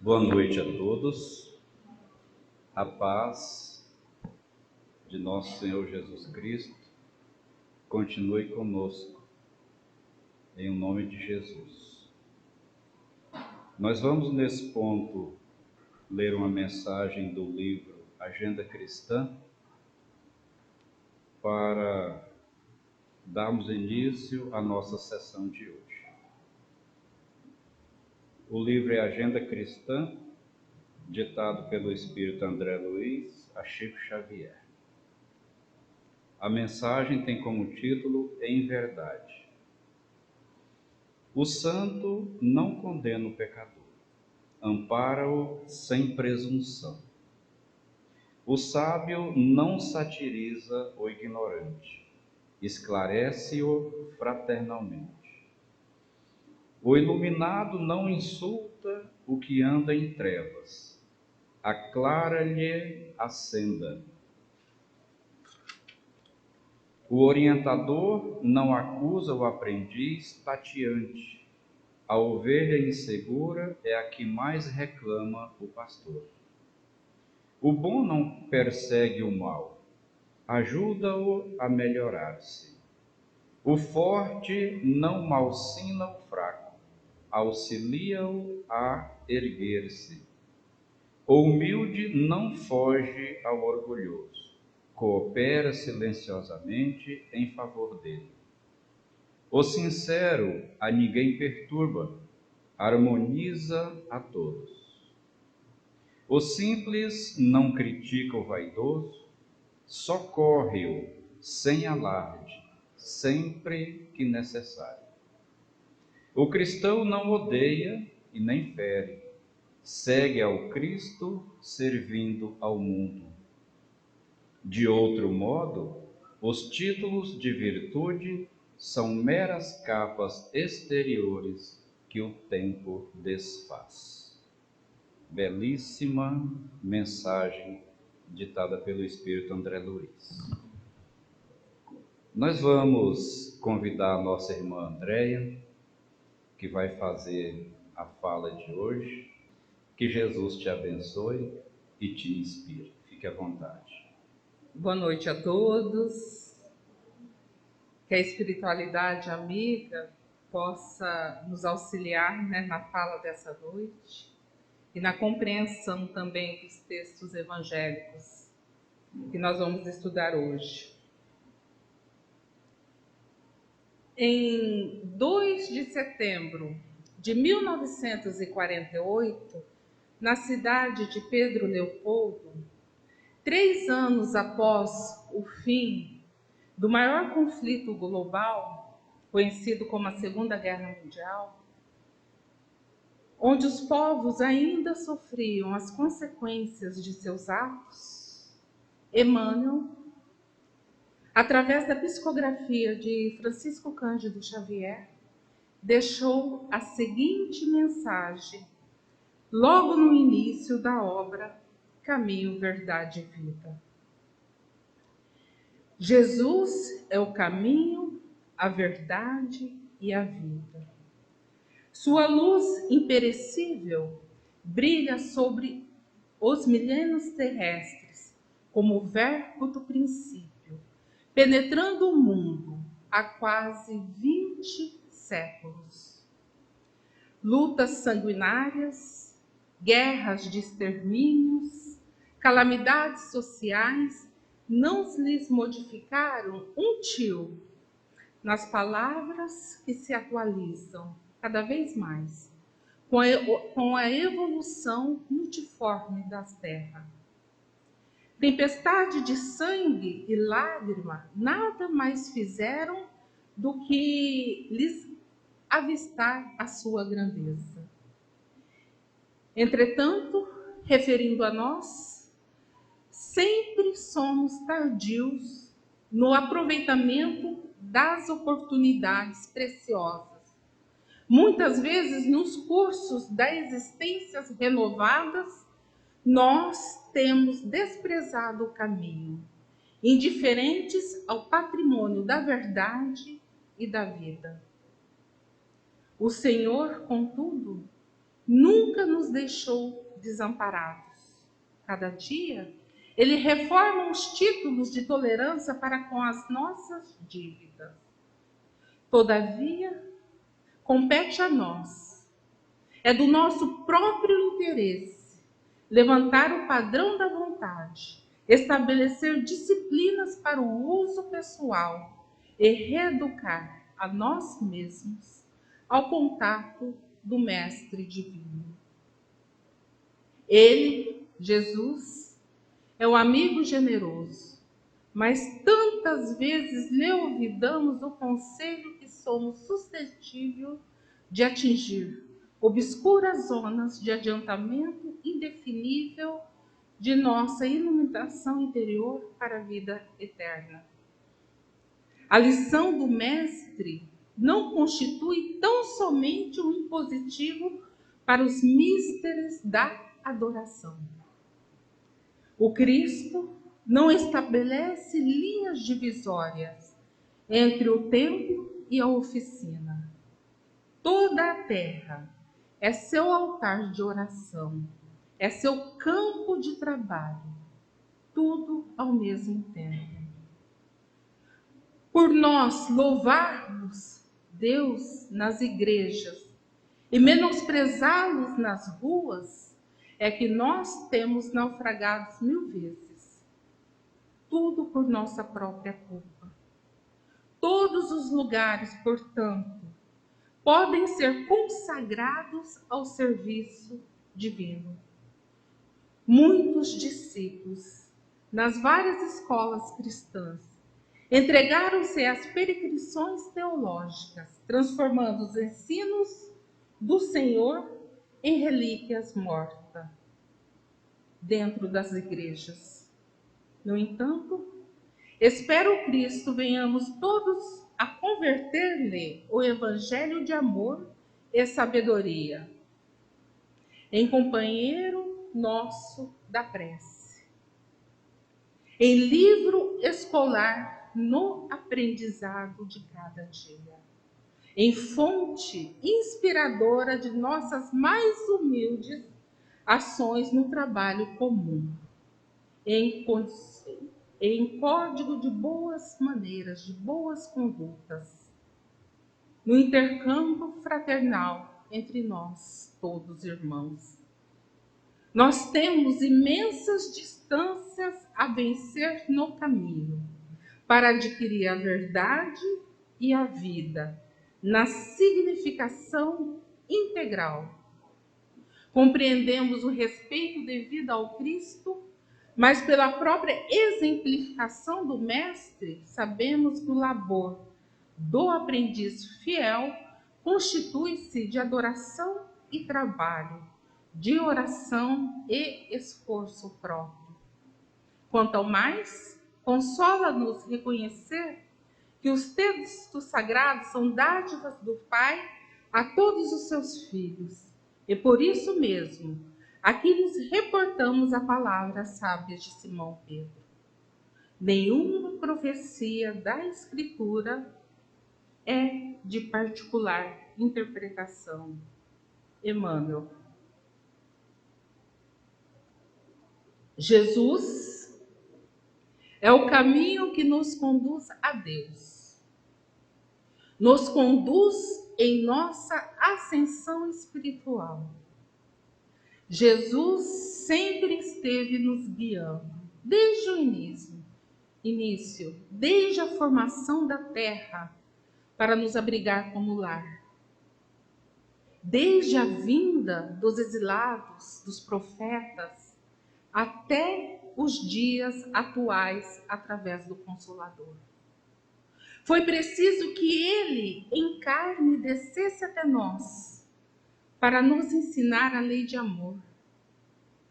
Boa noite a todos. A paz de nosso Senhor Jesus Cristo continue conosco, em nome de Jesus. Nós vamos, nesse ponto, ler uma mensagem do livro Agenda Cristã para darmos início à nossa sessão de hoje. O livro é Agenda Cristã, ditado pelo Espírito André Luiz a Chico Xavier. A mensagem tem como título Em Verdade. O santo não condena o pecador, ampara-o sem presunção. O sábio não satiriza o ignorante, esclarece-o fraternalmente. O iluminado não insulta o que anda em trevas, aclara-lhe a senda. O orientador não acusa o aprendiz tateante. A ovelha insegura é a que mais reclama o pastor. O bom não persegue o mal, ajuda-o a melhorar-se. O forte não malsina o fraco, auxilia-o a erguer-se. O humilde não foge ao orgulhoso, coopera silenciosamente em favor dele. O sincero a ninguém perturba, harmoniza a todos. O simples não critica o vaidoso, socorre-o sem alarde, sempre que necessário. O cristão não odeia e nem fere, segue ao Cristo servindo ao mundo. De outro modo, os títulos de virtude são meras capas exteriores que o tempo desfaz. Belíssima mensagem ditada pelo Espírito André Luiz. Nós vamos convidar a nossa irmã Andréia, que vai fazer a fala de hoje. Que Jesus te abençoe e te inspire. Fique à vontade. Boa noite a todos. Que a espiritualidade amiga possa nos auxiliar, na fala dessa noite e na compreensão também dos textos evangélicos que nós vamos estudar hoje. Em 2 de setembro de 1948, na cidade de Pedro Leopoldo, 3 anos após o fim do maior conflito global, conhecido como a Segunda Guerra Mundial, onde os povos ainda sofriam as consequências de seus atos, Emmanuel, através da psicografia de Francisco Cândido Xavier, deixou a seguinte mensagem, logo no início da obra Caminho, Verdade e Vida. Jesus é o caminho, a verdade e a vida. Sua luz imperecível brilha sobre os milênios terrestres como o verbo do princípio, penetrando o mundo há quase 20 séculos. Lutas sanguinárias, guerras de extermínios, calamidades sociais não lhes modificaram um tio nas palavras que se atualizam cada vez mais com a evolução multiforme das terras. Tempestade de sangue e lágrima nada mais fizeram do que lhes avistar a sua grandeza. Entretanto, referindo a nós, sempre somos tardios no aproveitamento das oportunidades preciosas. Muitas vezes, nos cursos das existências renovadas, nós temos desprezado o caminho, indiferentes ao patrimônio da verdade e da vida. O Senhor, contudo, nunca nos deixou desamparados. Cada dia, Ele reforma os títulos de tolerância para com as nossas dívidas. Todavia, compete a nós, é do nosso próprio interesse, levantar o padrão da vontade, estabelecer disciplinas para o uso pessoal e reeducar a nós mesmos ao contato do Mestre Divino. Ele, Jesus, é o amigo generoso, mas tantas vezes lhe olvidamos o conselho que somos suscetíveis de atingir obscuras zonas de adiantamento indefinível de nossa iluminação interior para a vida eterna. A lição do Mestre não constitui tão somente um impositivo para os místeres da adoração. O Cristo não estabelece linhas divisórias entre o templo e a oficina. Toda a terra é seu altar de oração, é seu campo de trabalho, tudo ao mesmo tempo. Por nós louvarmos Deus nas igrejas e menosprezá-los nas ruas, é que nós temos naufragados 1000 vezes. Tudo por nossa própria culpa. Todos os lugares, portanto, podem ser consagrados ao serviço divino. Muitos discípulos, nas várias escolas cristãs, entregaram-se às peregrinações teológicas, transformando os ensinos do Senhor em relíquias mortas dentro das igrejas. No entanto, espero Cristo venhamos todos a converter-lhe o evangelho de amor e sabedoria, em companheiro nosso da prece, em livro escolar no aprendizado de cada dia, em fonte inspiradora de nossas mais humildes ações no trabalho comum, em código de boas maneiras, de boas condutas, no intercâmbio fraternal entre nós, todos irmãos. Nós temos imensas distâncias a vencer no caminho para adquirir a verdade e a vida na significação integral. Compreendemos o respeito devido ao Cristo, mas pela própria exemplificação do Mestre, sabemos que o labor do aprendiz fiel constitui-se de adoração e trabalho, de oração e esforço próprio. Quanto ao mais, consola-nos reconhecer que os textos sagrados são dádivas do Pai a todos os seus filhos, e por isso mesmo, aqui lhes reportamos a palavra sábia de Simão Pedro. Nenhuma profecia da Escritura é de particular interpretação. Emmanuel. Jesus é o caminho que nos conduz a Deus. Nos conduz em nossa ascensão espiritual. Jesus sempre esteve nos guiando, desde o início, desde a formação da terra, para nos abrigar como lar. Desde a vinda dos exilados, dos profetas, até os dias atuais, através do Consolador. Foi preciso que ele, em carne, descesse até nós, para nos ensinar a lei de amor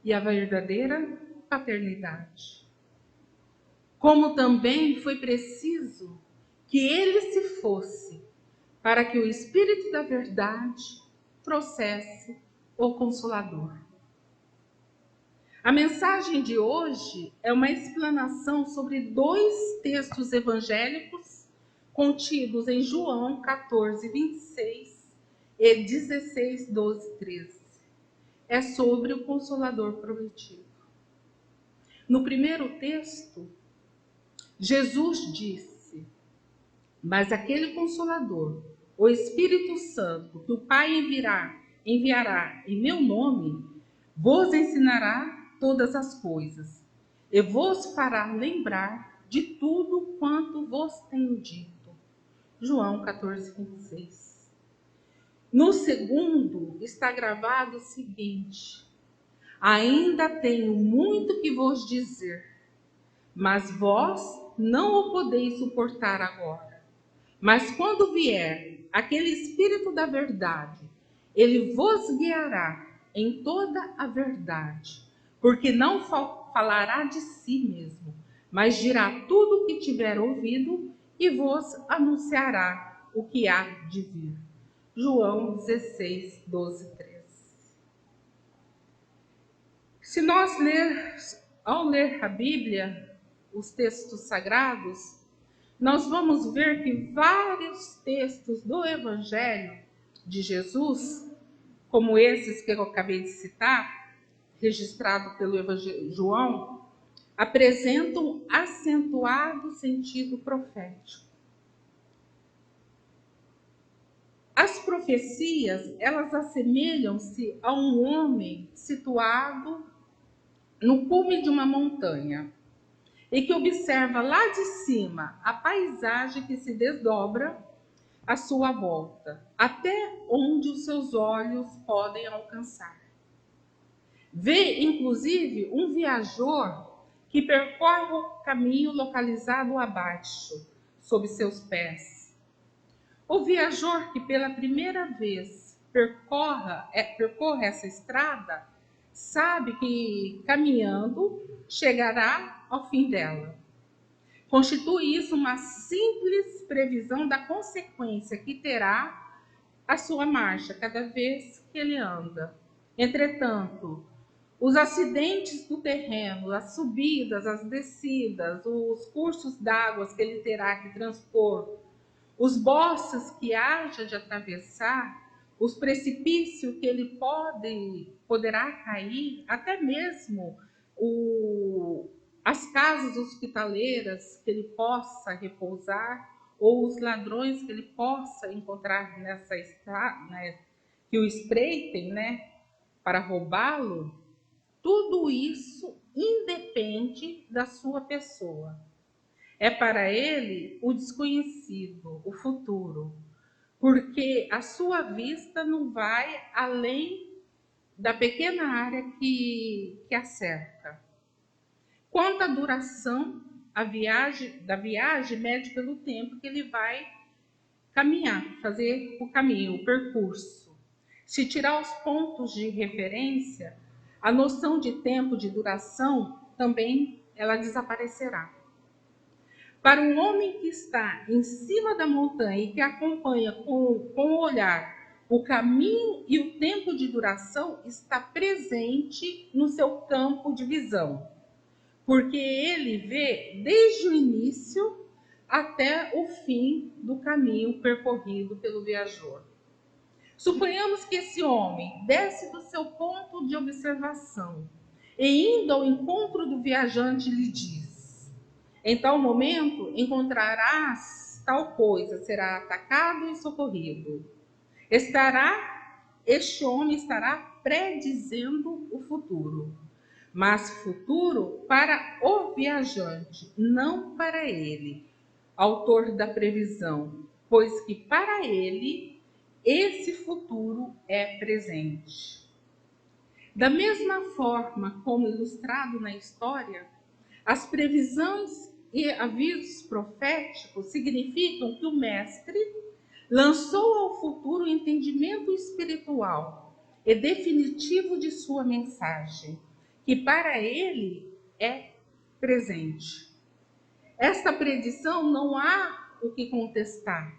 e a verdadeira paternidade. Como também foi preciso que ele se fosse, para que o Espírito da verdade trouxesse o Consolador. A mensagem de hoje é uma explanação sobre 2 textos evangélicos contidos em João 14, 26 e 16, 12, 13. é sobre o Consolador prometido. No primeiro texto, Jesus disse: mas aquele Consolador, o Espírito Santo, que o Pai enviará em meu nome, vos ensinará todas as coisas e vos fará lembrar de tudo quanto vos tenho dito. João 14:26. No segundo está gravado o seguinte: ainda tenho muito que vos dizer, mas vós não o podeis suportar agora. Mas quando vier aquele Espírito da verdade, ele vos guiará em toda a verdade, porque não falará de si mesmo, mas dirá tudo o que tiver ouvido e vos anunciará o que há de vir. João 16:12-13. Se nós ao ler a Bíblia, os textos sagrados, nós vamos ver que vários textos do Evangelho de Jesus, como esses que eu acabei de citar, registrado pelo Evangelho João, apresentam acentuado sentido profético. As profecias, elas assemelham-se a um homem situado no cume de uma montanha e que observa lá de cima a paisagem que se desdobra à sua volta, até onde os seus olhos podem alcançar. Vê, inclusive, um viajor que percorre o caminho localizado abaixo, sob seus pés. O viajor que pela primeira vez percorre essa estrada, sabe que caminhando chegará ao fim dela. Constitui isso uma simples previsão da consequência que terá a sua marcha cada vez que ele anda. Entretanto, os acidentes do terreno, as subidas, as descidas, os cursos d'água que ele terá que transpor, os bosses que haja de atravessar, os precipícios que ele poderá cair, até mesmo as casas hospitaleiras que ele possa repousar, ou os ladrões que ele possa encontrar nessa estrada, né, que o espreitem, né, para roubá-lo, tudo isso independe da sua pessoa. É para ele o desconhecido, o futuro, porque a sua vista não vai além da pequena área que a cerca. Quanto à duração da viagem, mede pelo tempo que ele vai caminhar, fazer o caminho, o percurso. Se tirar os pontos de referência, a noção de tempo de duração também ela desaparecerá. Para um homem que está em cima da montanha e que acompanha com o olhar o caminho e o tempo de duração, está presente no seu campo de visão, porque ele vê desde o início até o fim do caminho percorrido pelo viajor. Suponhamos que esse homem desce do seu ponto de observação e, indo ao encontro do viajante, lhe diz: em tal momento encontrarás tal coisa, será atacado e socorrido. Este homem estará predizendo o futuro, mas futuro para o viajante, não para ele, autor da previsão, pois que para ele esse futuro é presente. Da mesma forma como ilustrado na história, as previsões e avisos proféticos significam que o mestre lançou ao futuro o entendimento espiritual e definitivo de sua mensagem, que para ele é presente. Esta predição não há o que contestar.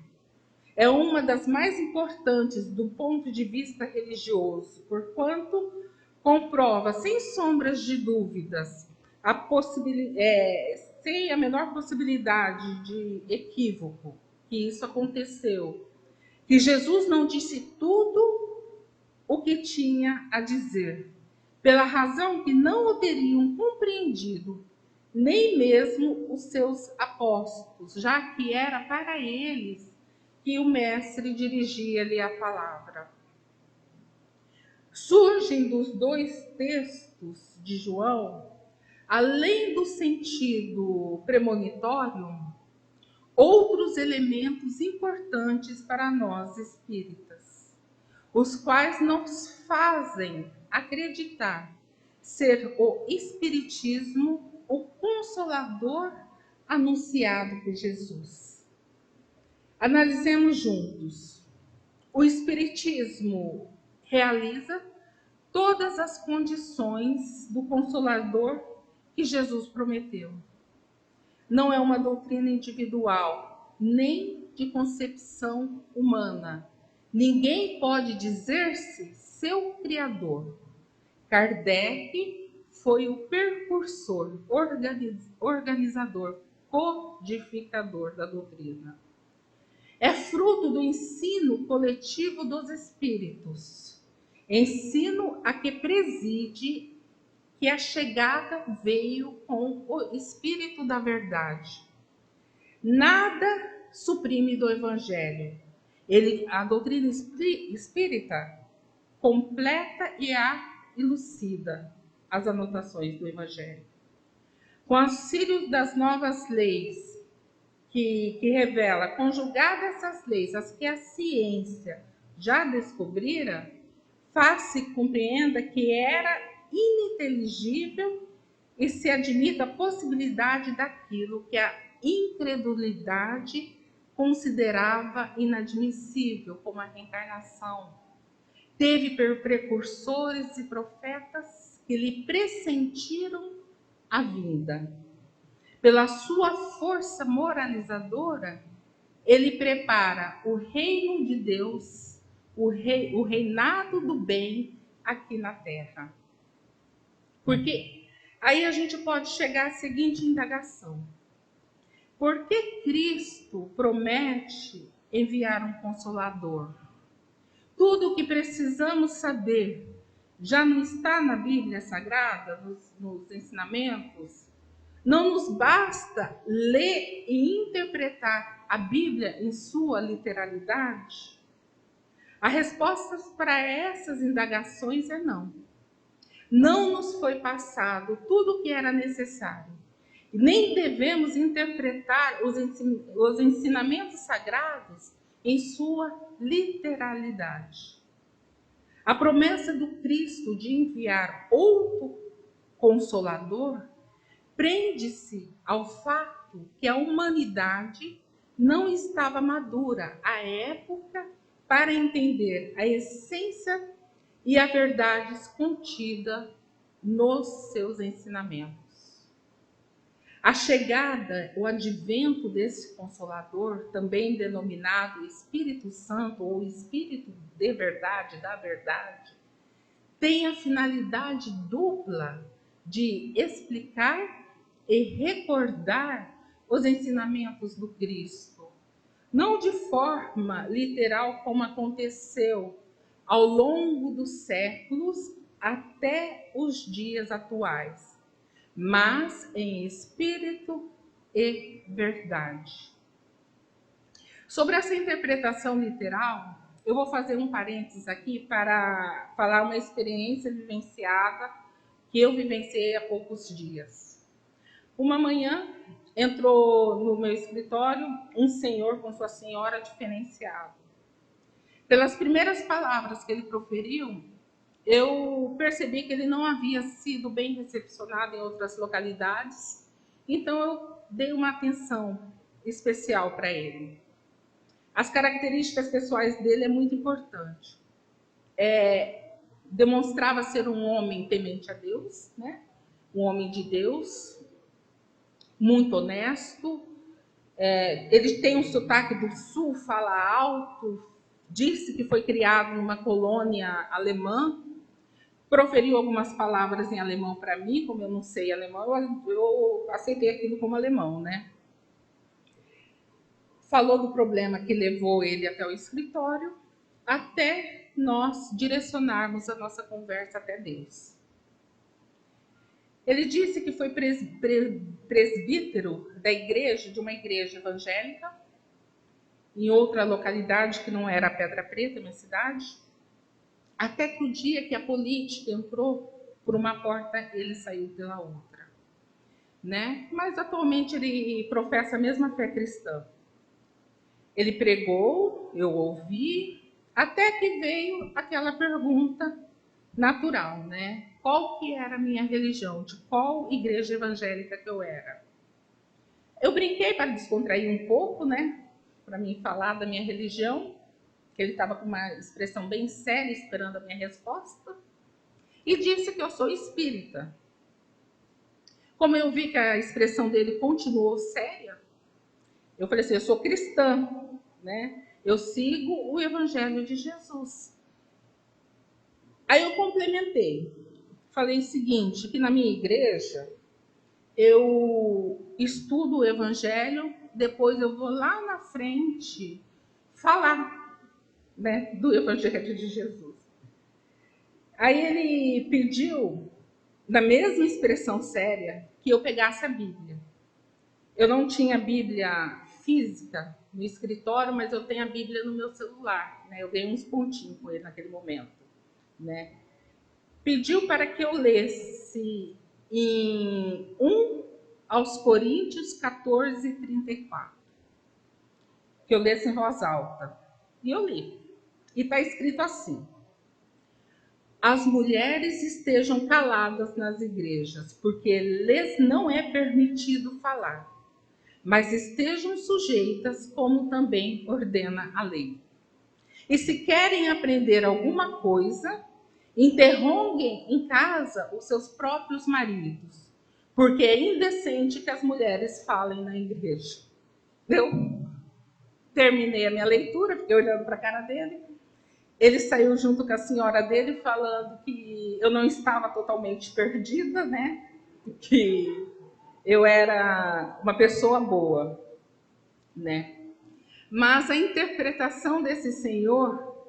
É uma das mais importantes do ponto de vista religioso, porquanto comprova, sem sombras de dúvidas, sem a menor possibilidade de equívoco, que isso aconteceu. Que Jesus não disse tudo o que tinha a dizer, pela razão que não o teriam compreendido, nem mesmo os seus apóstolos, já que era para eles que o mestre dirigia-lhe a palavra. Surgem dos dois textos de João, além do sentido premonitório, outros elementos importantes para nós espíritas, os quais nos fazem acreditar ser o Espiritismo o Consolador anunciado por Jesus. Analisemos juntos. O Espiritismo realiza todas as condições do Consolador que Jesus prometeu. Não é uma doutrina individual, nem de concepção humana. Ninguém pode dizer-se seu criador. Kardec foi o precursor, organizador, codificador da doutrina. É fruto do ensino coletivo dos espíritos, ensino a que preside que a chegada veio com o Espírito da Verdade. Nada suprime do Evangelho. A doutrina espírita completa e elucida as anotações do Evangelho. Com auxílio das novas leis, que revela, conjugada essas leis, as que a ciência já descobrira, faz-se compreenda que era ininteligível e se admita a possibilidade daquilo que a incredulidade considerava inadmissível, como a reencarnação. Teve precursores e profetas que lhe pressentiram a vinda. Pela sua força moralizadora, ele prepara o reino de Deus, o reinado do bem aqui na Terra. Porque aí a gente pode chegar à seguinte indagação: por que Cristo promete enviar um Consolador? Tudo o que precisamos saber já não está na Bíblia Sagrada, nos ensinamentos? Não nos basta ler e interpretar a Bíblia em sua literalidade? A resposta para essas indagações é não. Não nos foi passado tudo o que era necessário. Nem devemos interpretar os ensinamentos sagrados em sua literalidade. A promessa do Cristo de enviar outro Consolador prende-se ao fato que a humanidade não estava madura à época para entender a essência e a verdade contida nos seus ensinamentos. A chegada, o advento desse Consolador, também denominado Espírito Santo ou Espírito de Verdade, da Verdade, tem a finalidade dupla de explicar e recordar os ensinamentos do Cristo, não de forma literal como aconteceu ao longo dos séculos até os dias atuais, mas em espírito e verdade. Sobre essa interpretação literal, eu vou fazer um parênteses aqui para falar uma experiência vivenciada que eu vivenciei há poucos dias. Uma manhã entrou no meu escritório um senhor com sua senhora diferenciado. Pelas primeiras palavras que ele proferiu, eu percebi que ele não havia sido bem recepcionado em outras localidades, então eu dei uma atenção especial para ele. As características pessoais dele é muito importante. Demonstrava ser um homem temente a Deus, né? Um homem de Deus, muito honesto. Ele tem um sotaque do sul, fala alto, disse que foi criado numa colônia alemã, proferiu algumas palavras em alemão para mim, como eu não sei alemão, eu aceitei aquilo como alemão, né? Falou do problema que levou ele até o escritório, até nós direcionarmos a nossa conversa até Deus. Ele disse que foi presbítero da igreja, de uma igreja evangélica, em outra localidade que não era Pedra Preta, minha cidade, até que o dia que a política entrou por uma porta, ele saiu pela outra, né? Mas atualmente ele professa a mesma fé cristã. Ele pregou, eu ouvi, até que veio aquela pergunta natural, né? Qual que era a minha religião? De qual igreja evangélica que eu era? Eu brinquei para descontrair um pouco, né? Para mim falar da minha religião, que ele estava com uma expressão bem séria esperando a minha resposta, e disse que eu sou espírita. Como eu vi que a expressão dele continuou séria, eu falei assim, eu sou cristã, né? Eu sigo o Evangelho de Jesus. Aí eu complementei, falei o seguinte, que na minha igreja eu estudo o Evangelho, depois eu vou lá na frente falar, né, do Evangelho de Jesus. Aí ele pediu, na mesma expressão séria, que eu pegasse a Bíblia. Eu não tinha Bíblia física no escritório, mas eu tenho a Bíblia no meu celular, né? Eu ganhei uns pontinhos com ele naquele momento, né? Pediu para que eu lesse em 1 aos Coríntios 14, 34. Que eu lesse em voz alta. E eu li. E está escrito assim: as mulheres estejam caladas nas igrejas, porque lhes não é permitido falar, mas estejam sujeitas, como também ordena a lei. E se querem aprender alguma coisa, interroguem em casa os seus próprios maridos, porque é indecente que as mulheres falem na igreja. Eu terminei a minha leitura, fiquei olhando para a cara dele. Ele saiu junto com a senhora dele falando que eu não estava totalmente perdida, né? Que eu era uma pessoa boa, né? Mas a interpretação desse senhor,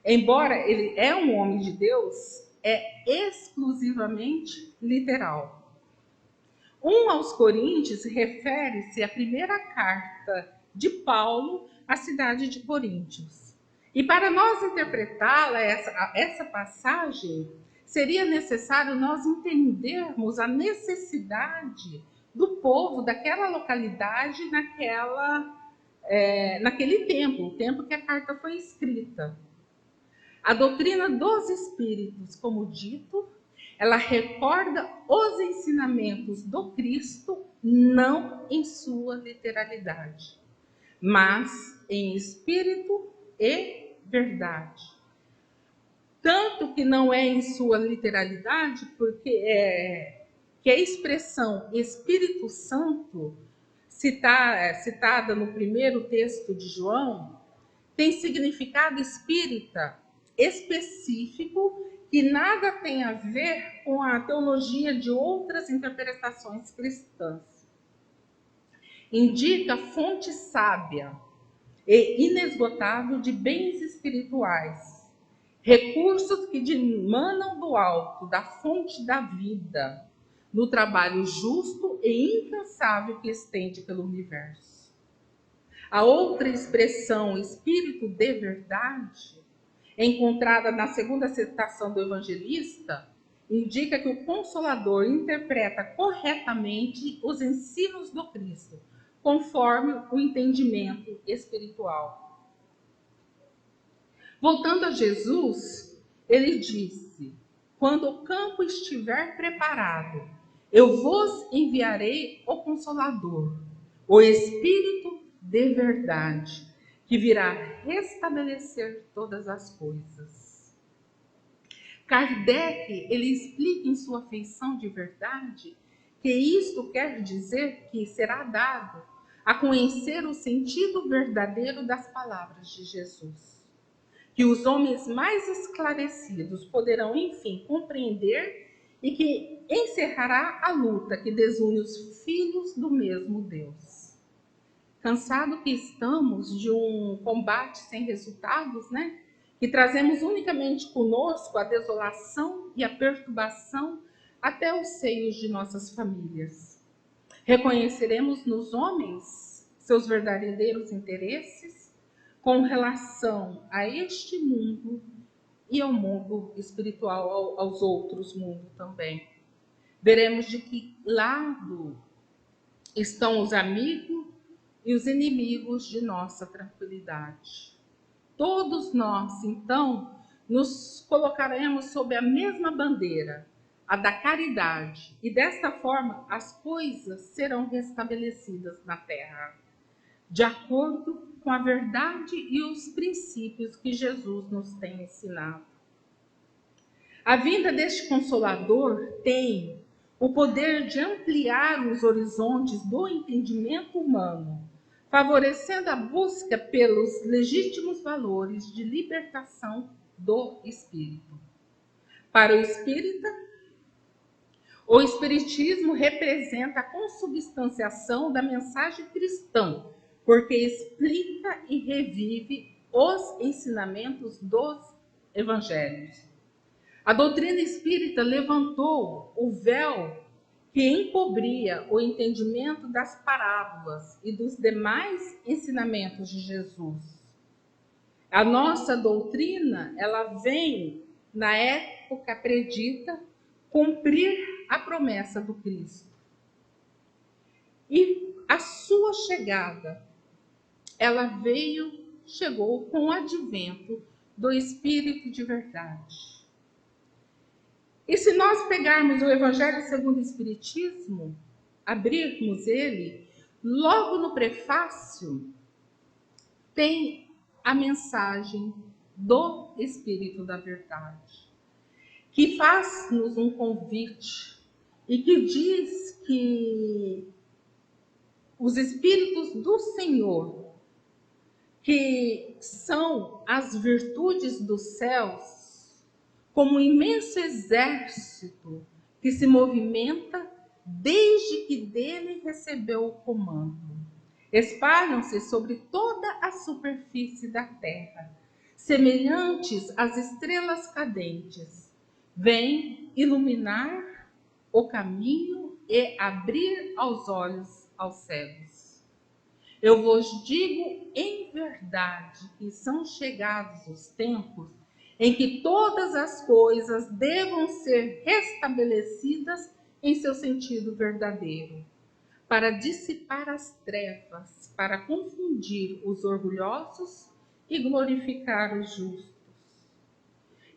embora ele é um homem de Deus, é exclusivamente literal. 1 aos Coríntios refere-se à primeira carta de Paulo à cidade de Coríntios. E para nós interpretá-la, essa passagem, seria necessário nós entendermos a necessidade do povo daquela localidade naquele tempo, o tempo que a carta foi escrita. A doutrina dos espíritos, como dito, ela recorda os ensinamentos do Cristo, não em sua literalidade, mas em espírito e verdade. Tanto que não é em sua literalidade, porque que a expressão Espírito Santo, citada no primeiro texto de João, tem significado espírita específico que nada tem a ver com a teologia de outras interpretações cristãs. Indica fonte sábia e inesgotável de bens espirituais, recursos que dimanam do alto, da fonte da vida, no trabalho justo e incansável que estende pelo universo. A outra expressão, espírito de verdade, encontrada na segunda citação do evangelista, indica que o Consolador interpreta corretamente os ensinos do Cristo, conforme o entendimento espiritual. Voltando a Jesus, ele disse: quando o campo estiver preparado, eu vos enviarei o Consolador, o Espírito de verdade, que virá restabelecer todas as coisas. Kardec, ele explica em sua feição de verdade que isto quer dizer que será dado a conhecer o sentido verdadeiro das palavras de Jesus, que os homens mais esclarecidos poderão, enfim, compreender e que encerrará a luta que desune os filhos do mesmo Deus. Cansado que estamos de um combate sem resultados, né? que trazemos unicamente conosco a desolação e a perturbação até os seios de nossas famílias. Reconheceremos nos homens seus verdadeiros interesses com relação a este mundo e ao mundo espiritual, aos outros mundos também. Veremos de que lado estão os amigos e os inimigos de nossa tranquilidade. Todos nós, então, nos colocaremos sob a mesma bandeira, a da caridade, e desta forma as coisas serão restabelecidas na terra, de acordo com a verdade e os princípios que Jesus nos tem ensinado. A vinda deste Consolador tem o poder de ampliar os horizontes do entendimento humano, favorecendo a busca pelos legítimos valores de libertação do espírito. Para o espírita, o espiritismo representa a consubstanciação da mensagem cristã, porque explica e revive os ensinamentos dos evangelhos. A doutrina espírita levantou o véu que encobria o entendimento das parábolas e dos demais ensinamentos de Jesus. A nossa doutrina, ela vem, na época predita, cumprir a promessa do Cristo. E a sua chegada, ela chegou com o advento do Espírito de verdade. E se nós pegarmos o Evangelho segundo o Espiritismo, abrirmos ele, logo no prefácio, tem a mensagem do Espírito da Verdade, que faz-nos um convite e que diz que os Espíritos do Senhor, que são as virtudes dos céus, como um imenso exército que se movimenta desde que dele recebeu o comando. Espalham-se sobre toda a superfície da terra, semelhantes às estrelas cadentes. Vêm iluminar o caminho e abrir aos olhos aos cegos. Eu vos digo em verdade que são chegados os tempos em que todas as coisas devam ser restabelecidas em seu sentido verdadeiro, para dissipar as trevas, para confundir os orgulhosos e glorificar os justos.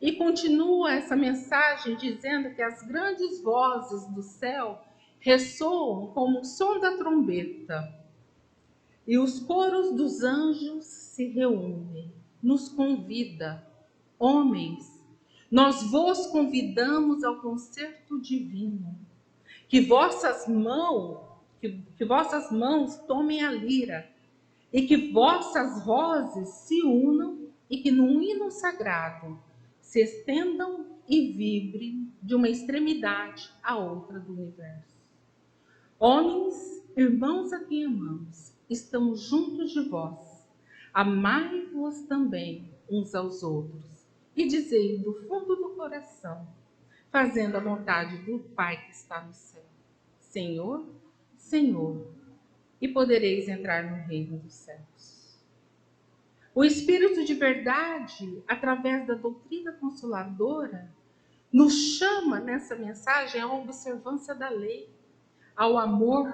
E continua essa mensagem dizendo que as grandes vozes do céu ressoam como o som da trombeta, e os coros dos anjos se reúnem, nos convida. Homens, nós vos convidamos ao concerto divino, que vossas mãos tomem a lira, e que vossas vozes se unam, e que num hino sagrado se estendam e vibrem de uma extremidade à outra do universo. Homens, irmãos a quem amamos, estamos juntos de vós, amai-vos também uns aos outros, e dizei do fundo do coração, fazendo a vontade do Pai que está no céu: Senhor, Senhor, e podereis entrar no reino dos céus. O Espírito de verdade, através da doutrina consoladora, nos chama nessa mensagem à observância da lei, ao amor,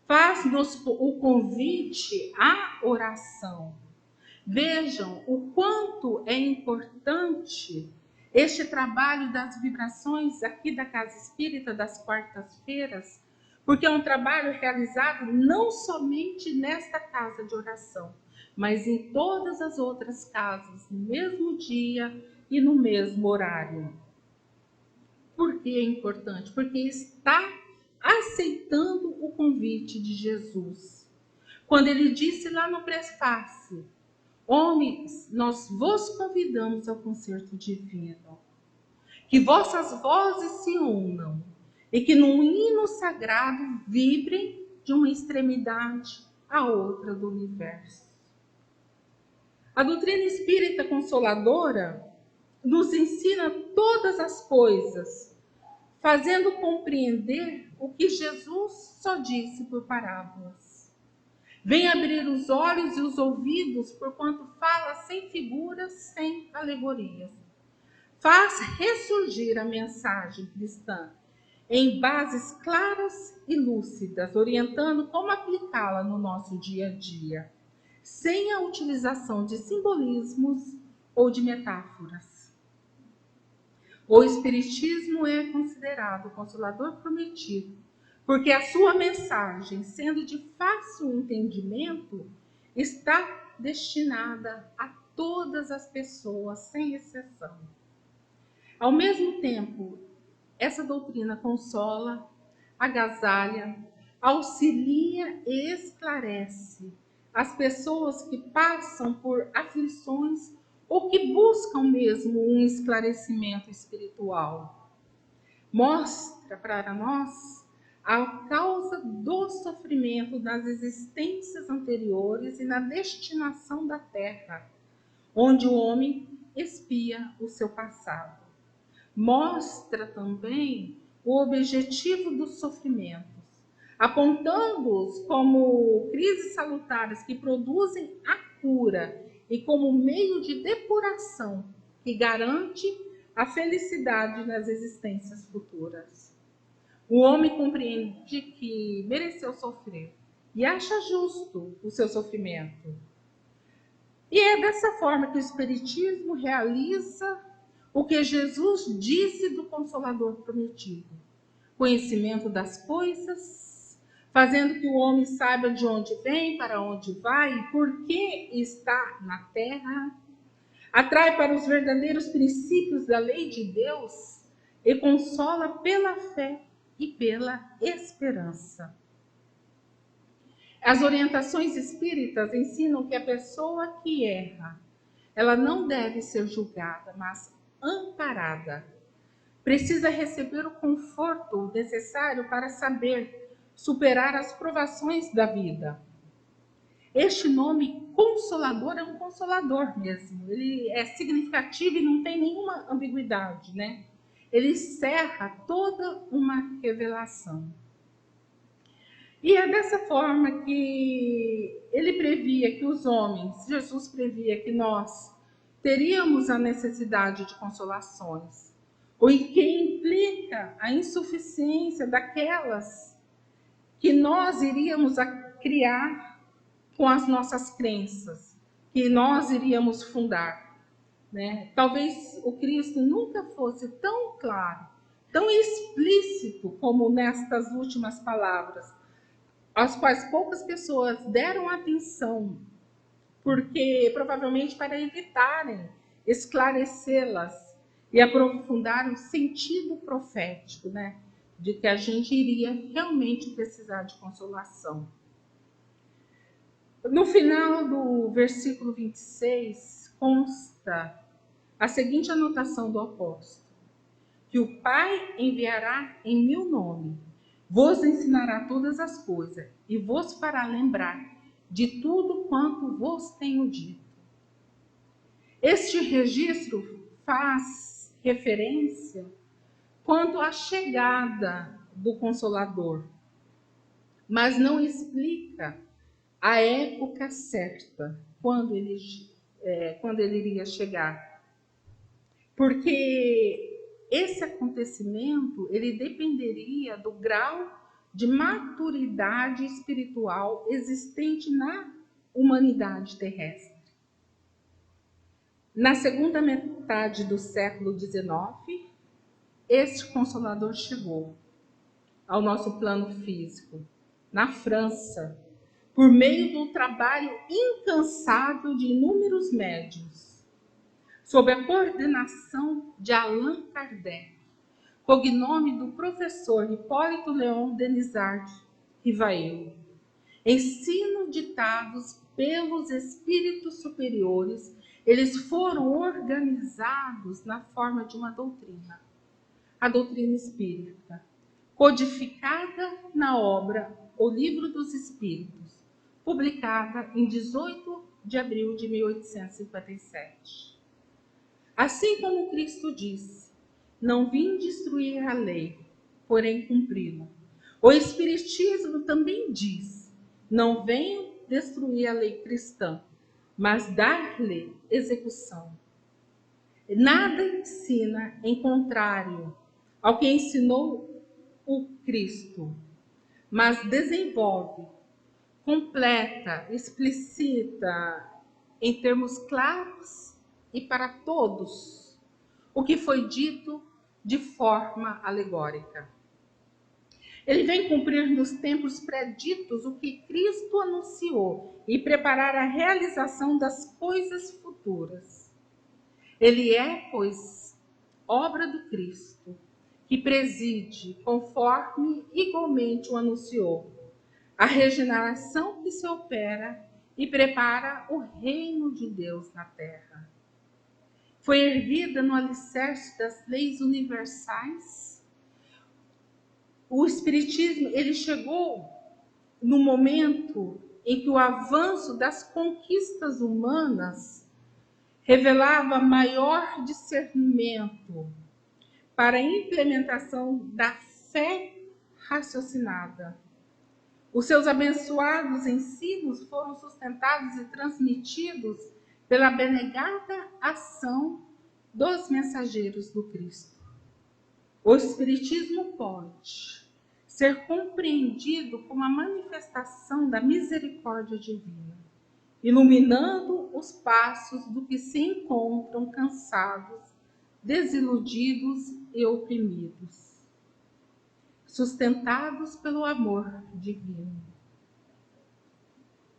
faz-nos o convite à oração. Vejam o quanto é importante este trabalho das vibrações aqui da Casa Espírita das quartas-feiras, porque é um trabalho realizado não somente nesta casa de oração, mas em todas as outras casas, no mesmo dia e no mesmo horário. Por que é importante? Porque está aceitando o convite de Jesus. Quando ele disse lá no prefácio: homens, nós vos convidamos ao concerto divino, que vossas vozes se unam e que num hino sagrado vibrem de uma extremidade à outra do universo. A doutrina espírita consoladora nos ensina todas as coisas, fazendo compreender o que Jesus só disse por parábolas. Vem abrir os olhos e os ouvidos, porquanto fala sem figuras, sem alegorias. Faz ressurgir a mensagem cristã em bases claras e lúcidas, orientando como aplicá-la no nosso dia a dia, sem a utilização de simbolismos ou de metáforas. O Espiritismo é considerado o Consolador prometido, porque a sua mensagem, sendo de fácil entendimento, está destinada a todas as pessoas, sem exceção. Ao mesmo tempo, essa doutrina consola, agasalha, auxilia e esclarece as pessoas que passam por aflições ou que buscam mesmo um esclarecimento espiritual. Mostra para nós a causa do sofrimento nas existências anteriores e na destinação da Terra, onde o homem expia o seu passado. Mostra também o objetivo dos sofrimentos, apontando-os como crises salutares que produzem a cura e como meio de depuração que garante a felicidade nas existências futuras. O homem compreende que mereceu sofrer e acha justo o seu sofrimento. E é dessa forma que o Espiritismo realiza o que Jesus disse do Consolador prometido: conhecimento das coisas, fazendo que o homem saiba de onde vem, para onde vai e por que está na terra. Atrai para os verdadeiros princípios da lei de Deus e consola pela fé e pela esperança. As orientações espíritas ensinam que a pessoa que erra, ela não deve ser julgada, mas amparada. Precisa receber o conforto necessário para saber superar as provações da vida. Este nome consolador é um consolador mesmo. Ele é significativo e não tem nenhuma ambiguidade, né? Ele encerra toda uma revelação. E é dessa forma que ele previa que os homens, Jesus previa que nós teríamos a necessidade de consolações, o que implica a insuficiência daquelas que nós iríamos criar com as nossas crenças, que nós iríamos fundar, né? Talvez o Cristo nunca fosse tão claro, tão explícito como nestas últimas palavras, às quais poucas pessoas deram atenção, porque provavelmente para evitarem esclarecê-las e aprofundar o sentido profético, né, de que a gente iria realmente precisar de consolação. No final do versículo 26, consta a seguinte anotação do apóstolo: que o Pai enviará em meu nome, vos ensinará todas as coisas e vos fará lembrar de tudo quanto vos tenho dito. Este registro faz referência quanto à chegada do Consolador, mas não explica a época certa, quando ele iria chegar. Porque esse acontecimento, ele dependeria do grau de maturidade espiritual existente na humanidade terrestre. Na segunda metade do século XIX, este Consolador chegou ao nosso plano físico, na França, por meio do trabalho incansável de inúmeros médiuns, sob a coordenação de Allan Kardec, cognome do professor Hipólito Léon Denisard Rivail. Ensino ditados pelos espíritos superiores, eles foram organizados na forma de uma doutrina, a doutrina espírita, codificada na obra O Livro dos Espíritos, publicada em 18 de abril de 1857. Assim como Cristo disse: não vim destruir a lei, porém cumpri-la. O Espiritismo também diz: não venho destruir a lei cristã, mas dar-lhe execução. Nada ensina em contrário ao que ensinou o Cristo, mas desenvolve, completa, explicita em termos claros e para todos o que foi dito de forma alegórica. Ele vem cumprir nos tempos preditos o que Cristo anunciou e preparar a realização das coisas futuras. Ele é, pois, obra do Cristo, que preside, conforme igualmente o anunciou, a regeneração que se opera e prepara o reino de Deus na terra. Foi erguida no alicerce das leis universais. O Espiritismo, ele chegou no momento em que o avanço das conquistas humanas revelava maior discernimento para a implementação da fé raciocinada. Os seus abençoados ensinos foram sustentados e transmitidos pela abnegada ação dos mensageiros do Cristo. O Espiritismo pode ser compreendido como a manifestação da misericórdia divina, iluminando os passos do que se encontram cansados, desiludidos e oprimidos, sustentados pelo amor divino.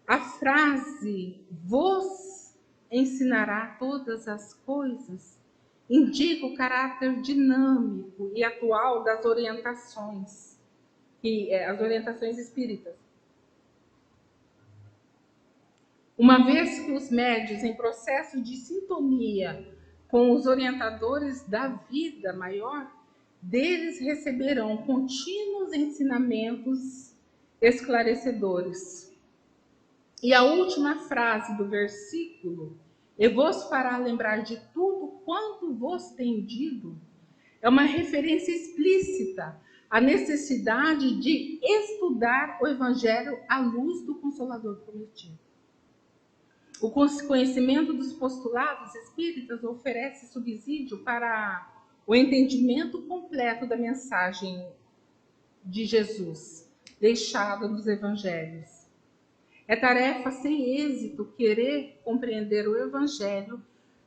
A frase "vos ensinará todas as coisas" indica o caráter dinâmico e atual das orientações, as orientações espíritas. Uma vez que os médiuns, em processo de sintonia com os orientadores da vida maior, deles receberão contínuos ensinamentos esclarecedores. E a última frase do versículo, "e vos fará lembrar de tudo quanto vos tenho dito", é uma referência explícita à necessidade de estudar o Evangelho à luz do Consolador prometido. O conhecimento dos postulados espíritas oferece subsídio para o entendimento completo da mensagem de Jesus, deixada nos evangelhos. É tarefa sem êxito querer compreender o evangelho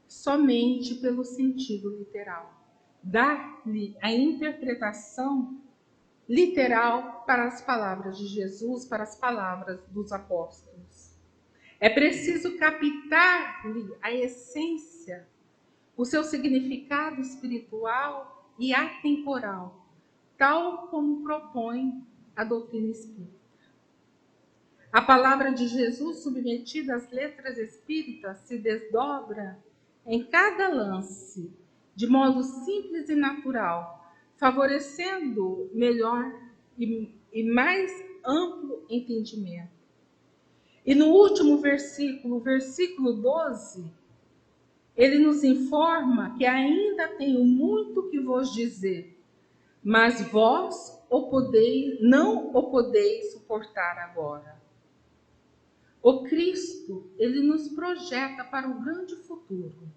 somente pelo sentido literal. Dar-lhe a interpretação literal para as palavras de Jesus, para as palavras dos apóstolos. É preciso captar-lhe a essência, o seu significado espiritual e atemporal, tal como propõe a doutrina espírita. A palavra de Jesus, submetida às letras espíritas, se desdobra em cada lance, de modo simples e natural, favorecendo melhor e mais amplo entendimento. E no último versículo, o versículo 12, ele nos informa que ainda tenho muito que vos dizer, mas vós não o podeis suportar agora. O Cristo, ele nos projeta para o grande futuro,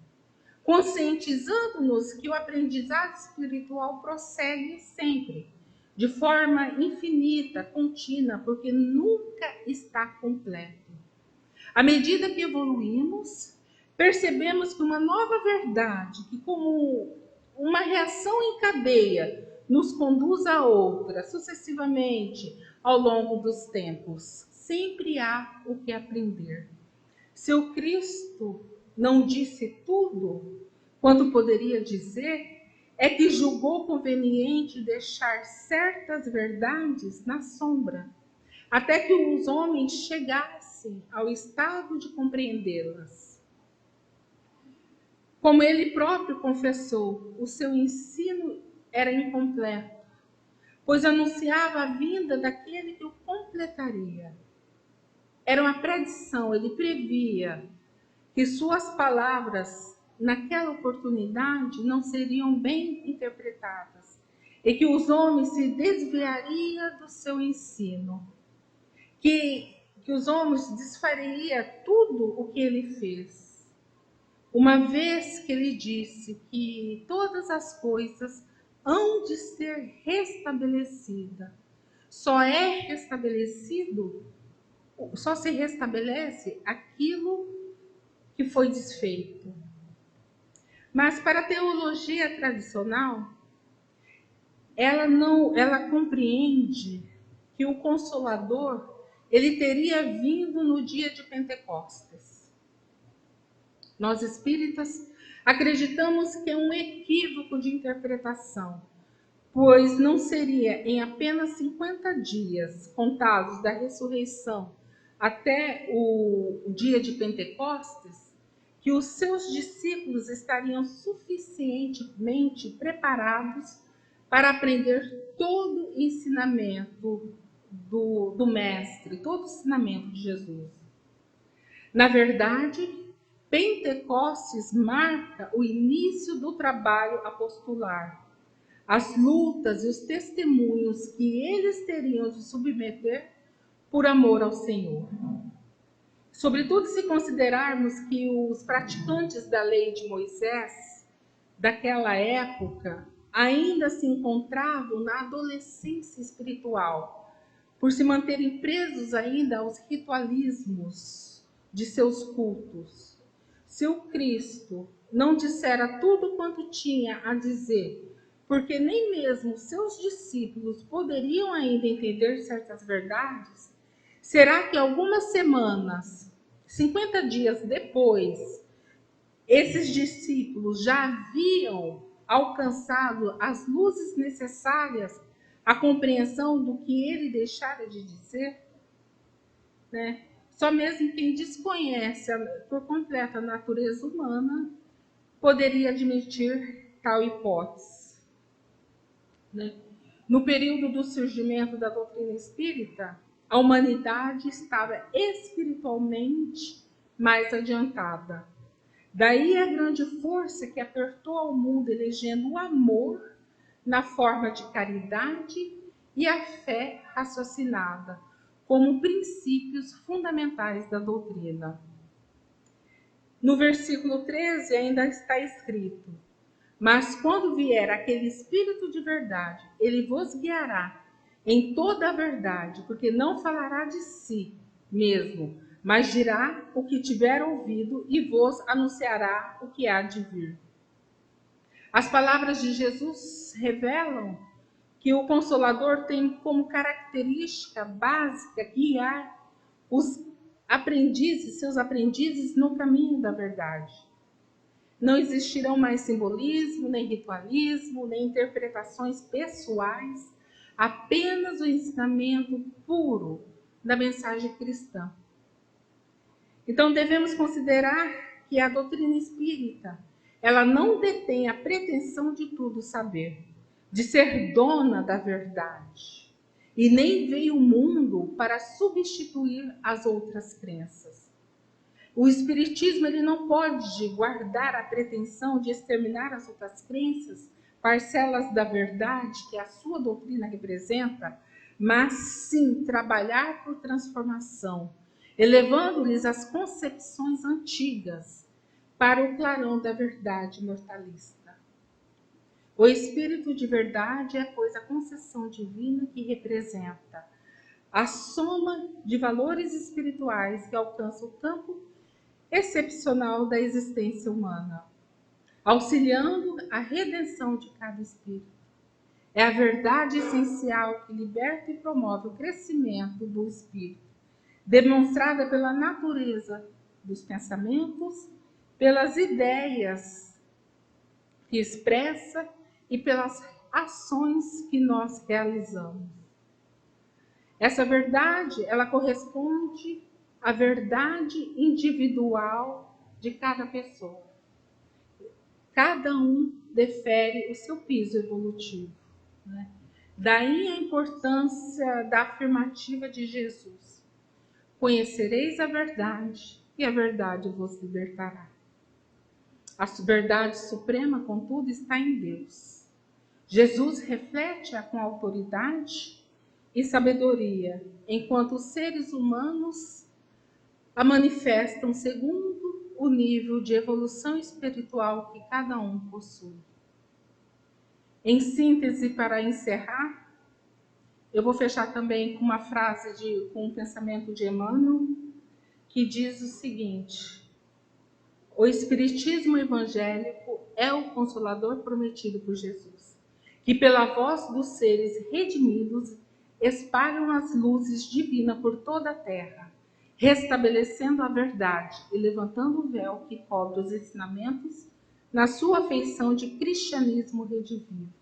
conscientizando-nos que o aprendizado espiritual prossegue sempre, de forma infinita, contínua, porque nunca está completo. À medida que evoluímos, percebemos que uma nova verdade, que como uma reação em cadeia, nos conduz a outra, sucessivamente, ao longo dos tempos. Sempre há o que aprender. Se o Cristo não disse tudo quanto poderia dizer, é que julgou conveniente deixar certas verdades na sombra, até que os homens chegassem ao estado de compreendê-las. Como ele próprio confessou, o seu ensino era incompleto, pois anunciava a vinda daquele que o completaria. Era uma predição, ele previa que suas palavras, naquela oportunidade, não seriam bem interpretadas e que os homens se desviariam do seu ensino, que os homens desfariam tudo o que ele fez, uma vez que ele disse que todas as coisas hão de ser restabelecidas. Só se restabelece aquilo que foi desfeito. Mas para a teologia tradicional, ela compreende que o Consolador, ele teria vindo no dia de Pentecostes. Nós espíritas acreditamos que é um equívoco de interpretação, pois não seria em apenas 50 dias contados da ressurreição até o dia de Pentecostes que os seus discípulos estariam suficientemente preparados para aprender todo o ensinamento do Mestre, todo o ensinamento de Jesus. Na verdade, Pentecostes marca o início do trabalho apostolar, as lutas e os testemunhos que eles teriam de submeter por amor ao Senhor. Sobretudo se considerarmos que os praticantes da lei de Moisés, daquela época, ainda se encontravam na adolescência espiritual, por se manterem presos ainda aos ritualismos de seus cultos. Se o Cristo não dissera tudo quanto tinha a dizer, porque nem mesmo seus discípulos poderiam ainda entender certas verdades, será que algumas semanas, 50 dias depois, esses discípulos já haviam alcançado as luzes necessárias à compreensão do que ele deixara de dizer? Né? Só mesmo quem desconhece por completo a natureza humana poderia admitir tal hipótese. Né? No período do surgimento da doutrina espírita, a humanidade estava espiritualmente mais adiantada. Daí a grande força que apertou ao mundo, elegendo o amor na forma de caridade e a fé raciocinada, como princípios fundamentais da doutrina. No versículo 13 ainda está escrito: mas quando vier aquele Espírito de verdade, ele vos guiará em toda a verdade, porque não falará de si mesmo, mas dirá o que tiver ouvido e vos anunciará o que há de vir. As palavras de Jesus revelam que o Consolador tem como característica básica guiar os aprendizes, seus aprendizes, no caminho da verdade. Não existirão mais simbolismo, nem ritualismo, nem interpretações pessoais, apenas o ensinamento puro da mensagem cristã. Então, devemos considerar que a doutrina espírita, ela não detém a pretensão de tudo saber, de ser dona da verdade, e nem veio ao mundo para substituir as outras crenças. O Espiritismo, ele não pode guardar a pretensão de exterminar as outras crenças, parcelas da verdade que a sua doutrina representa, mas sim trabalhar por transformação, elevando-lhes as concepções antigas para o clarão da verdade imortalista. O Espírito de verdade é, pois, a concessão divina que representa a soma de valores espirituais que alcança o campo excepcional da existência humana, auxiliando a redenção de cada espírito. É a verdade essencial que liberta e promove o crescimento do espírito, demonstrada pela natureza dos pensamentos, pelas ideias que expressa e pelas ações que nós realizamos. Essa verdade, ela corresponde à verdade individual de cada pessoa. Cada um defere o seu piso evolutivo. Né? Daí a importância da afirmativa de Jesus. Conhecereis a verdade, e a verdade vos libertará. A verdade suprema, contudo, está em Deus. Jesus reflete-a com autoridade e sabedoria, enquanto os seres humanos a manifestam segundo o nível de evolução espiritual que cada um possui. Em síntese, para encerrar, eu vou fechar também com uma frase, com um pensamento de Emmanuel, que diz o seguinte: o Espiritismo evangélico é o Consolador prometido por Jesus, que pela voz dos seres redimidos espalham as luzes divinas por toda a terra, restabelecendo a verdade e levantando o véu que cobre os ensinamentos na sua feição de cristianismo redivivo,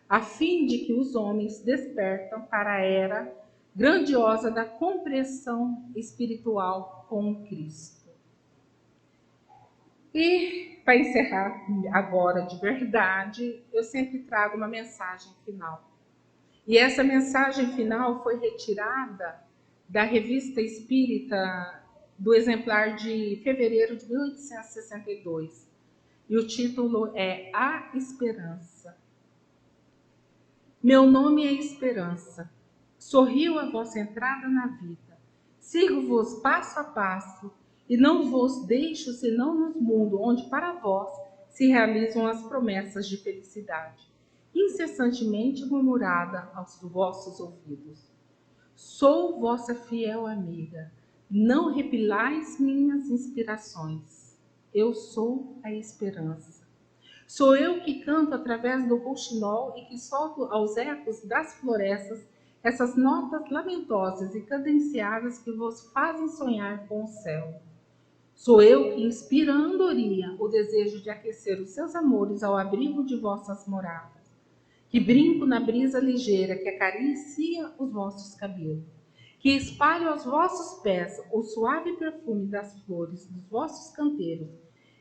a fim de que os homens despertam para a era grandiosa da compreensão espiritual com Cristo. E, para encerrar agora de verdade, eu sempre trago uma mensagem final. E essa mensagem final foi retirada da Revista Espírita, do exemplar de fevereiro de 1862. E o título é A Esperança. Meu nome é Esperança. Sorriu a vossa entrada na vida. Sigo-vos passo a passo, e não vos deixo senão nos mundos onde para vós se realizam as promessas de felicidade, incessantemente murmurada aos vossos ouvidos. Sou vossa fiel amiga, não repilais minhas inspirações. Eu sou a esperança. Sou eu que canto através do rouxinol e que solto aos ecos das florestas essas notas lamentosas e cadenciadas que vos fazem sonhar com o céu. Sou eu que inspiro a andorinha o desejo de aquecer os seus amores ao abrigo de vossas moradas, que brinco na brisa ligeira que acaricia os vossos cabelos, que espalho aos vossos pés o suave perfume das flores dos vossos canteiros,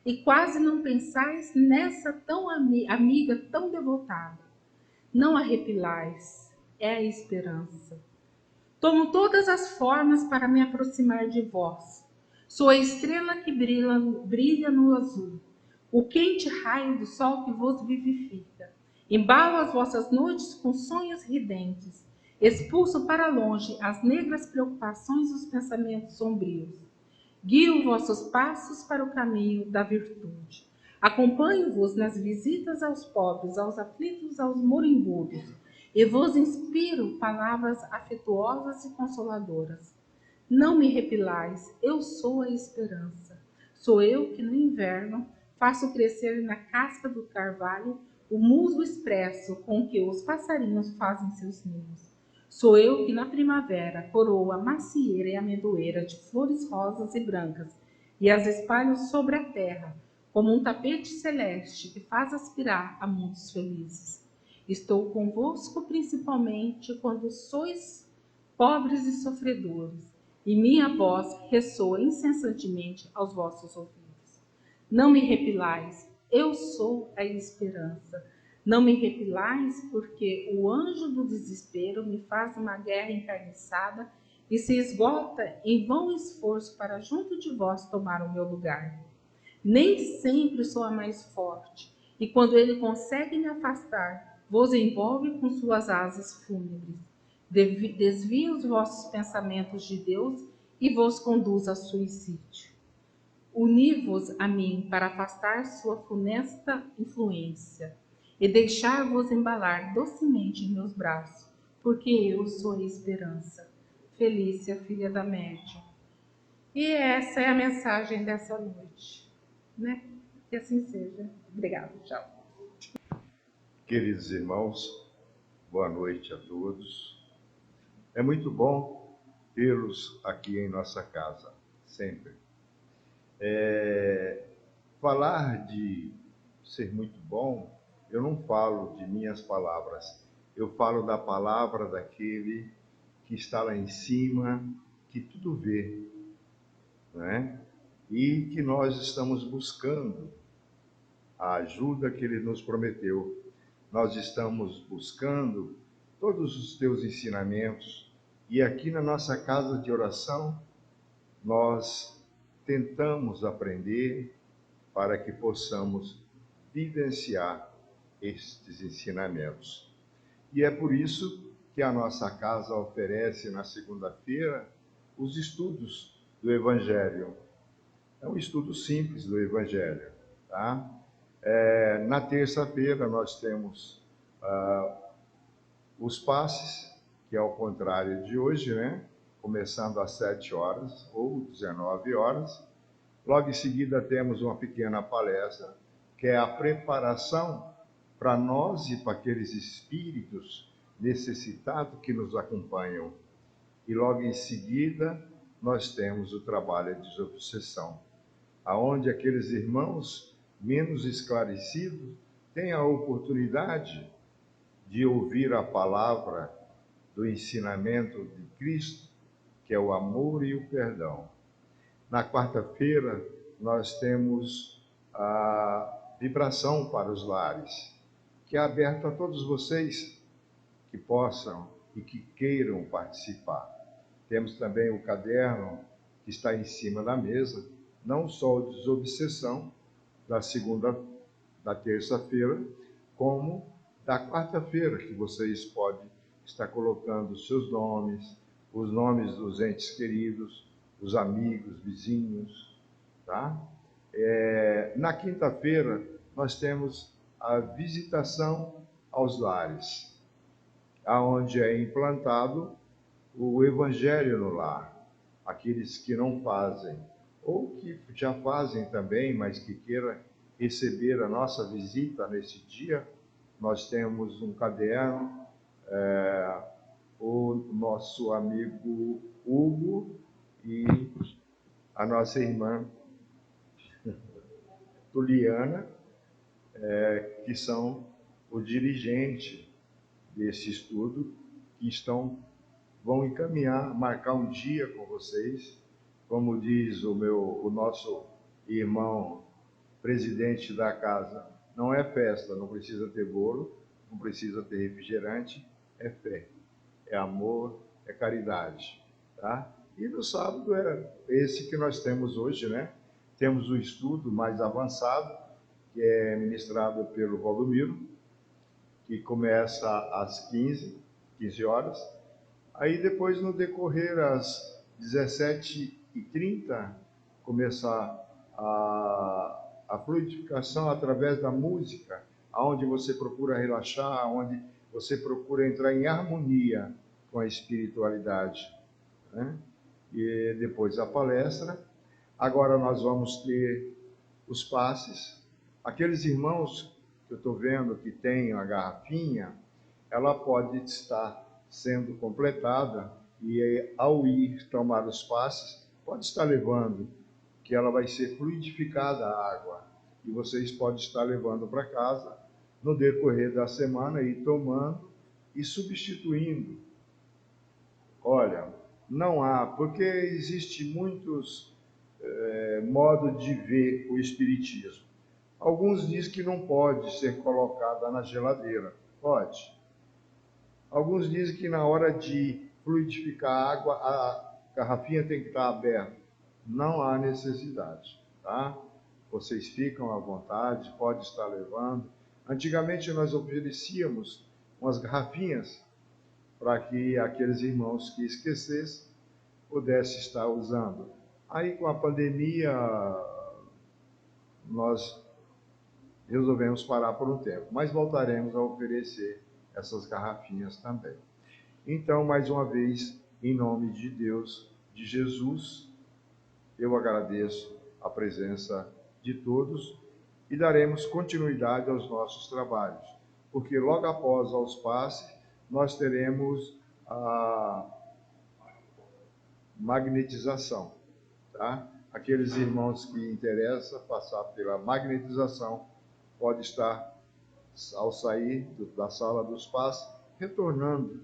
e quase não pensais nessa tão amiga tão devotada. Não arrepilais, é a esperança. Tomo todas as formas para me aproximar de vós. Sou a estrela que brilha no azul, o quente raio do sol que vos vivifica. Embalo as vossas noites com sonhos ridentes, expulso para longe as negras preocupações e os pensamentos sombrios. Guio vossos passos para o caminho da virtude. Acompanho-vos nas visitas aos pobres, aos aflitos, aos moribundos, e vos inspiro palavras afetuosas e consoladoras. Não me repilais, eu sou a esperança. Sou eu que no inverno faço crescer na casca do carvalho o musgo expresso com que os passarinhos fazem seus ninhos. Sou eu que na primavera coroo a macieira e amendoeira de flores rosas e brancas e as espalho sobre a terra, como um tapete celeste que faz aspirar a mundos felizes. Estou convosco principalmente quando sois pobres e sofredores, e minha voz ressoa incessantemente aos vossos ouvidos. Não me repilais, eu sou a esperança. Não me repilais, porque o anjo do desespero me faz uma guerra encarniçada e se esgota em vão esforço para junto de vós tomar o meu lugar. Nem sempre sou a mais forte, e quando ele consegue me afastar, vos envolve com suas asas fúnebres. Desvia os vossos pensamentos de Deus e vos conduz ao suicídio. Uni-vos a mim para afastar sua funesta influência e deixar-vos embalar docemente em meus braços, porque eu sou a esperança. Felícia, filha da médium. E essa é a mensagem dessa noite, né? Que assim seja. Obrigada, tchau. Queridos irmãos, boa noite a todos. É muito bom tê-los aqui em nossa casa, sempre. Falar de ser muito bom, eu não falo de minhas palavras, eu falo da palavra daquele que está lá em cima, que tudo vê, né? E que nós estamos buscando a ajuda que ele nos prometeu. Nós estamos buscando todos os teus ensinamentos, e aqui na nossa casa de oração nós tentamos aprender para que possamos vivenciar estes ensinamentos. E é por isso que a nossa casa oferece na segunda-feira os estudos do Evangelho. É um estudo simples do Evangelho, tá? Na terça-feira nós temos os passes, que é ao contrário de hoje, né? Começando às 7 horas ou 19 horas. Logo em seguida temos uma pequena palestra, que é a preparação para nós e para aqueles espíritos necessitados que nos acompanham. E logo em seguida nós temos o trabalho de desobsessão, aonde aqueles irmãos menos esclarecidos têm a oportunidade de ouvir a palavra do ensinamento de Cristo, que é o amor e o perdão. Na quarta-feira, nós temos a vibração para os lares, que é aberto a todos vocês que possam e que queiram participar. Temos também o caderno que está em cima da mesa, não só o desobsessão da terça-feira, como da quarta-feira, que vocês podem estar colocando os seus nomes, os nomes dos entes queridos, os amigos, vizinhos, tá? Na quinta-feira, nós temos a visitação aos lares, aonde é implantado o Evangelho no lar. Aqueles que não fazem, ou que já fazem também, mas que queiram receber a nossa visita nesse dia, nós temos um caderno, o nosso amigo Hugo e a nossa irmã Tuliana, que são o dirigente desse estudo, que vão encaminhar, marcar um dia com vocês, como diz o nosso irmão presidente da casa, não é festa, não precisa ter bolo, não precisa ter refrigerante, é fé, é amor, é caridade, tá? E no sábado é esse que nós temos hoje, né? Temos o estudo mais avançado, que é ministrado pelo Valdomiro, que começa às 15 horas. Aí depois, no decorrer, às 17h30, começar a fluidificação através da música, onde você procura relaxar, onde você procura entrar em harmonia com a espiritualidade, né? E depois a palestra. Agora nós vamos ter os passes. Aqueles irmãos que eu estou vendo que tem a garrafinha, ela pode estar sendo completada e ao ir tomar os passes, pode estar levando, que ela vai ser fluidificada a água. E vocês podem estar levando para casa no decorrer da semana e tomando e substituindo. Olha, não há, porque existe muitos modos de ver o espiritismo. Alguns dizem que não pode ser colocada na geladeira. Pode. Alguns dizem que na hora de fluidificar a água, a garrafinha tem que estar aberta. Não há necessidade, tá? Vocês ficam à vontade, pode estar levando. Antigamente nós oferecíamos umas garrafinhas para que aqueles irmãos que esquecessem pudessem estar usando. Aí com a pandemia nós resolvemos parar por um tempo, mas voltaremos a oferecer essas garrafinhas também. Então, mais uma vez, em nome de Deus, de Jesus, eu agradeço a presença de todos e daremos continuidade aos nossos trabalhos, porque logo após aos passes, nós teremos a magnetização, tá? Aqueles irmãos que interessam passar pela magnetização, pode estar, ao sair da sala dos passes, retornando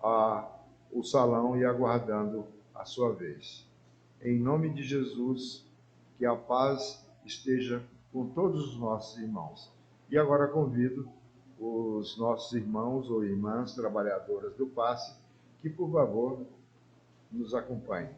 ao salão e aguardando a sua vez. Em nome de Jesus, que a paz esteja com todos os nossos irmãos. E agora convido os nossos irmãos ou irmãs trabalhadoras do passe que, por favor, nos acompanhem.